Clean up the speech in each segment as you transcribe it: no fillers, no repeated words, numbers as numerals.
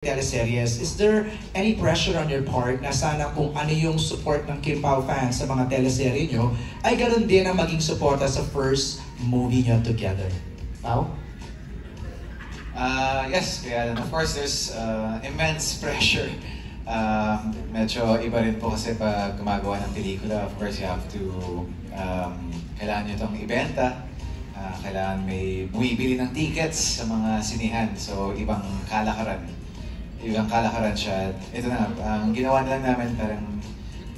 teleseries, is there any pressure on your part na sana kung ano yung support ng Kim Pao fans sa mga teleserye nyo, ay ganoon din ang maging suporta sa first movie nyo together? Pao? Yes, kaya of course there's immense pressure. Medyo iba rin po kasi pag gumagawa ng pelikula, of course you have to, kailangan nyo itong ibenta. Kailangan may bumibili ng tickets sa mga sinihan, so ibang kalakaran siya. Ito na, ang ginawa na lang namin, parang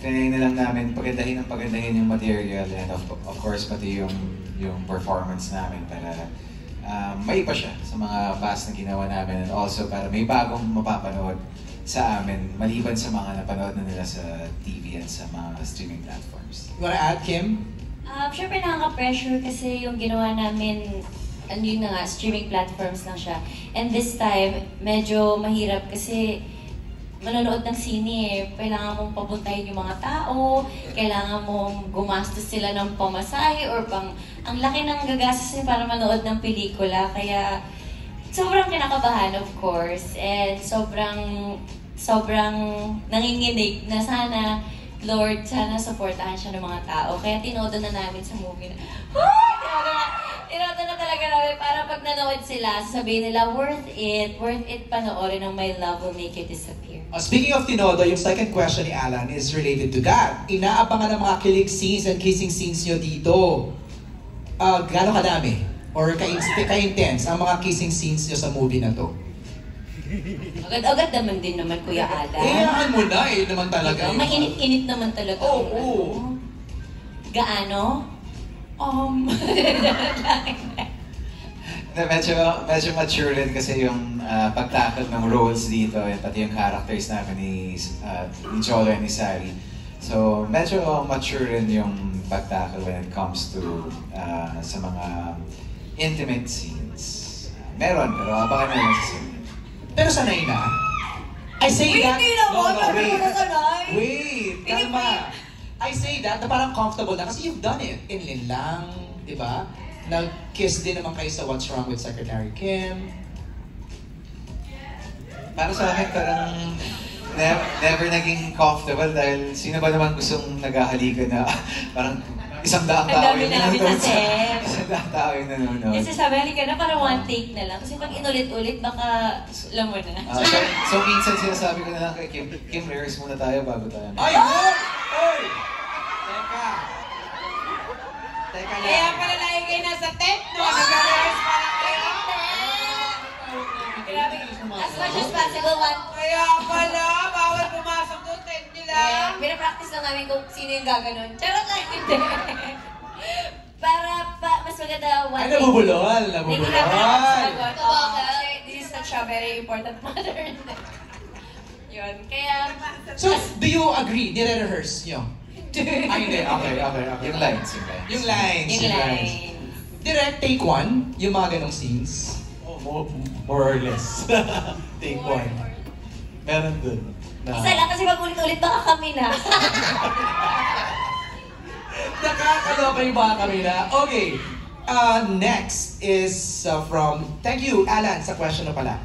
trinay na lang namin pagandahin yung material and of course pati yung performance namin para maipa siya sa mga past na ginawa namin, and also para may bagong mapapanood sa amin maliban sa mga napanood na nila sa TV and sa mga streaming platforms. You wanna add, Kim? Siyempre nakaka-pressure kasi yung ginawa namin, yun na nga, streaming platforms lang siya. And this time, medyo mahirap kasi manonood ng sine eh. Kailangan mong papuntahin yung mga tao, kailangan mong gumastos sila ng pamasahe or ang laki ng gagastos niya para manood ng pelikula. Kaya sobrang kinakabahan, of course, and sobrang nanginginig na sana, Lord, sana supportahan siya ng mga tao. Kaya tinodo na namin sa movie na, tinodo na talaga namin para pag nanood sila, sasabihin nila, worth it panoorin ng My Love Will Make You Disappear. Speaking of tinodo, yung second question ni Alan is related to that. Inaabangan ng mga kilig scenes and kissing scenes nyo dito. Gano'ng kadami? Or ka-intense ang mga kissing scenes nyo sa movie na to? Agad-agad naman din naman, Kuya Alan. Kailangan mo na naman talaga. Mainit-init naman talaga. Oo. Gaano? Medyo mature rin kasi yung pagtakot ng roles dito, at pati yung characters namin ni Cholo and ni Sari. So medyo mature rin yung pagtakot when it comes to sa mga intimate scenes. Meron, pero abangan na lang sa scene. Pero sanay na. I say that... Wait, kalma. I say that na parang comfortable na kasi you've done it. In Linlang, di ba? Nag-kiss din naman kayo sa What's Wrong with Secretary Kim. Para sa akin, parang never naging comfortable dahil sino ba naman gustong naghahalikan na parang 100 tao yung nanonood. 100 tao yung nanonood. Kasi sabi, halika na, parang one take na lang. Kasi pag inulit-ulit, baka alam mo na. So minsan sinasabi ko na lang kay Kim, rehearse muna tayo bago tayo. Ay! Oy! Teka lang. Kaya pala lagi kayo nasa tent, no? Nag-rehearse para kayo. Grabe, as much as possible, one. Kaya pala, bawal pumasok doon, tent nila. Pinapractice lang namin kung sino yung gaganon. Charot lang, hindi. Para mas maganda one Ay, day. nabubulol. Hindi ko na sagot. This is such a very important matter. Yun, kaya... So, do you agree? Nire-rehearse nyo? Ay, hindi. Okay. Yung lines. Yung lines. Direct take one, yung mga ganong scenes. More or less. Take one. Meron dun. Isa lang kasi pag ulit-ulit baka kami na. Nakakaloka yung mga kami na. Okay. Next is from... Thank you, Alan, sa question na pala.